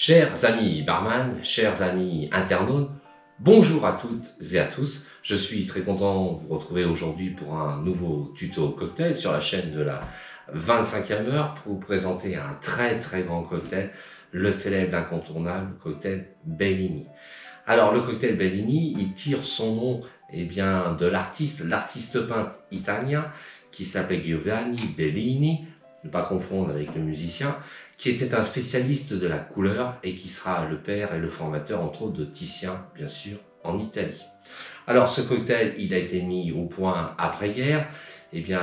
Chers amis barman, chers amis internautes, bonjour à toutes et à tous. Je suis très content de vous retrouver aujourd'hui pour un nouveau tuto cocktail sur la chaîne de la 25e heure pour vous présenter un très grand cocktail, le célèbre incontournable cocktail Bellini. Alors le cocktail Bellini, il tire son nom de l'artiste peintre italien qui s'appelait Giovanni Bellini, ne pas confondre avec le musicien, qui était un spécialiste de la couleur et qui sera le père et le formateur entre autres de Titien, bien sûr, en Italie. Alors ce cocktail, il a été mis au point après-guerre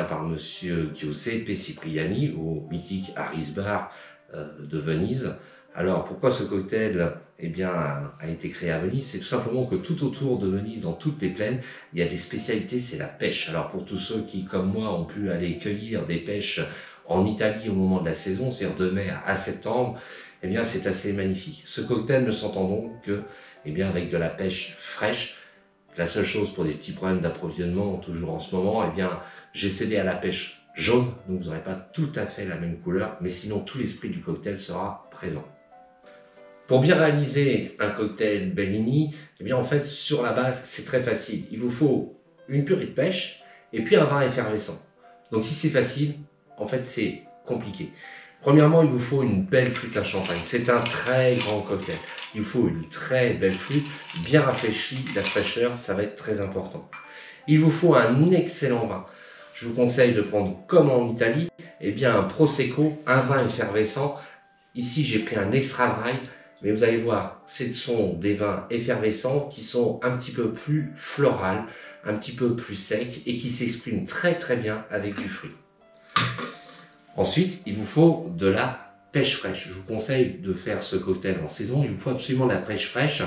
par monsieur Giuseppe Cipriani au mythique Harris Bar de Venise. Alors pourquoi ce cocktail a été créé à Venise? C'est tout simplement que tout autour de Venise, dans toutes les plaines, il y a des spécialités, c'est la pêche. Alors pour tous ceux qui, comme moi, ont pu aller cueillir des pêches en Italie au moment de la saison, c'est-à-dire de mai à septembre, c'est assez magnifique. Ce cocktail ne s'entend donc que avec de la pêche fraîche. La seule chose pour des petits problèmes d'approvisionnement, toujours en ce moment, j'ai cédé à la pêche jaune, donc vous n'aurez pas tout à fait la même couleur, mais sinon tout l'esprit du cocktail sera présent. Pour bien réaliser un cocktail Bellini, en fait, sur la base, c'est très facile. Il vous faut une purée de pêche et puis un vin effervescent. Donc si c'est facile, en fait, c'est compliqué. Premièrement, il vous faut une belle flûte à champagne. C'est un très grand cocktail. Il vous faut une très belle flûte, bien rafraîchie. La fraîcheur, ça va être très important. Il vous faut un excellent vin. Je vous conseille de prendre, comme en Italie, un Prosecco, un vin effervescent. Ici, j'ai pris un extra dry, mais vous allez voir, ce sont des vins effervescents qui sont un petit peu plus florales, un petit peu plus secs et qui s'expriment très bien avec du fruit. Ensuite, il vous faut de la pêche fraîche. Je vous conseille de faire ce cocktail en saison. Il vous faut absolument de la pêche fraîche.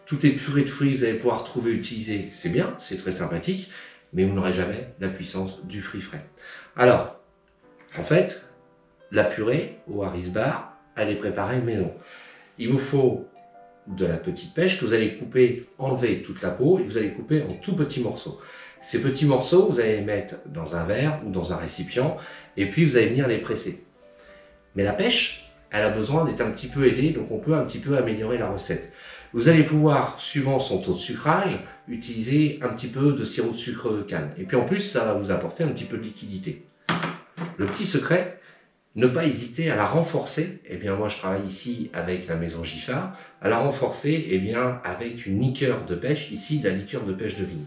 Toutes les purées de fruits que vous allez pouvoir trouver utilisées, c'est bien, c'est très sympathique, mais vous n'aurez jamais la puissance du fruit frais. Alors, en fait, la purée au Harris Bar, elle est préparée maison. Il vous faut de la petite pêche que vous allez couper, enlever toute la peau et vous allez couper en tout petits morceaux. Ces petits morceaux, vous allez les mettre dans un verre ou dans un récipient et puis vous allez venir les presser. Mais la pêche, elle a besoin d'être un petit peu aidée, donc on peut un petit peu améliorer la recette. Vous allez pouvoir, suivant son taux de sucrage, utiliser un petit peu de sirop de sucre de canne. Et puis en plus, ça va vous apporter un petit peu de liquidité. Le petit secret, ne pas hésiter à la renforcer. Moi je travaille ici avec la maison Giffard, à la renforcer avec une liqueur de pêche, ici la liqueur de pêche de vigne.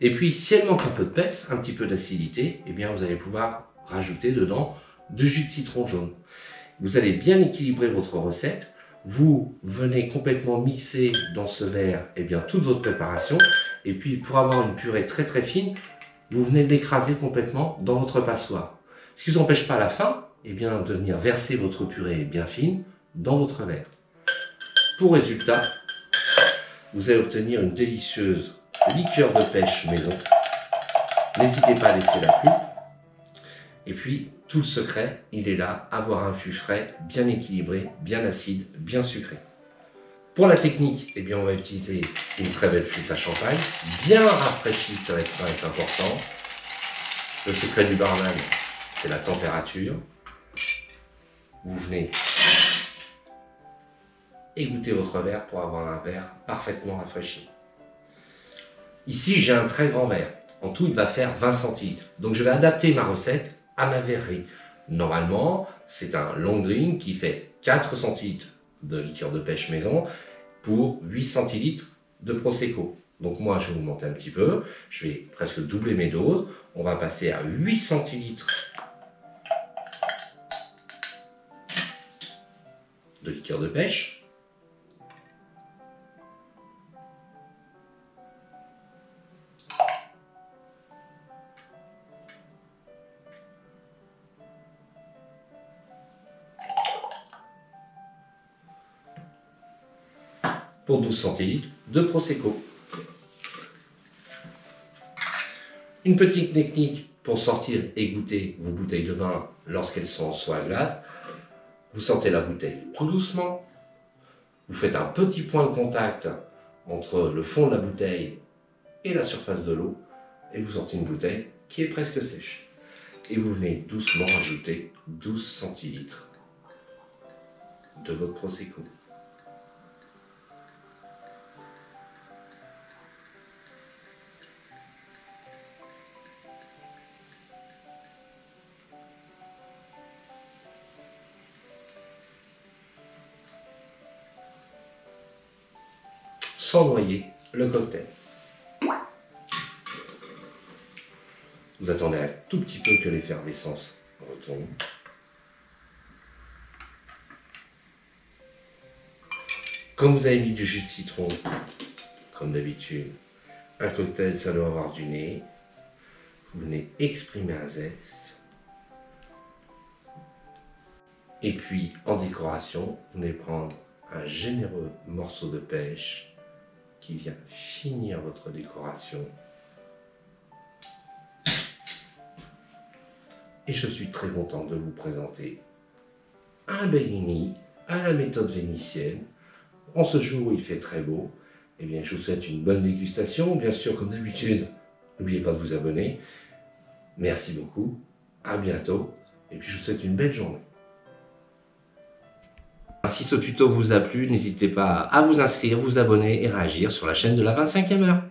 Et puis si elle manque un peu de peps, un petit peu d'acidité, vous allez pouvoir rajouter dedans du jus de citron jaune. Vous allez bien équilibrer votre recette. Vous venez complètement mixer dans ce verre toute votre préparation. Et puis pour avoir une purée très fine, vous venez l'écraser complètement dans votre passoire. Ce qui ne vous empêche pas à la fin de venir verser votre purée bien fine dans votre verre. Pour résultat, vous allez obtenir une délicieuse liqueur de pêche maison. N'hésitez pas à laisser la pluie. Et puis, tout le secret, il est là, avoir un fût frais, bien équilibré, bien acide, bien sucré. Pour la technique, on va utiliser une très belle flûte à champagne, bien rafraîchie, ça va être important. Le secret du barman, c'est la température. Vous venez égoutter votre verre pour avoir un verre parfaitement rafraîchi. Ici, j'ai un très grand verre. En tout, il va faire 20 centilitres. Donc, je vais adapter ma recette à ma verrerie. Normalement, c'est un long drink qui fait 4 centilitres de liqueur de pêche maison pour 8 centilitres de Prosecco. Donc, moi, je vais augmenter un petit peu. Je vais presque doubler mes doses. On va passer à 8 centilitres de liqueur de pêche. Pour 12 centilitres de Prosecco. Une petite technique pour sortir et goûter vos bouteilles de vin lorsqu'elles sont en soie à glace. Vous sortez la bouteille tout doucement. Vous faites un petit point de contact entre le fond de la bouteille et la surface de l'eau. Et vous sortez une bouteille qui est presque sèche. Et vous venez doucement ajouter 12 centilitres de votre Prosecco. Sans noyer le cocktail. Vous attendez un tout petit peu que l'effervescence retombe. Comme vous avez mis du jus de citron, comme d'habitude, un cocktail ça doit avoir du nez. Vous venez exprimer un zeste. Et puis en décoration, vous venez prendre un généreux morceau de pêche qui vient finir votre décoration. Et je suis très content de vous présenter un Bellini à la méthode vénitienne. En ce jour où il fait très beau, eh bien, je vous souhaite une bonne dégustation. Bien sûr, comme d'habitude, n'oubliez pas de vous abonner. Merci beaucoup, à bientôt, et puis je vous souhaite une belle journée. Si ce tuto vous a plu, n'hésitez pas à vous inscrire, vous abonner et réagir sur la chaîne de la 25e heure.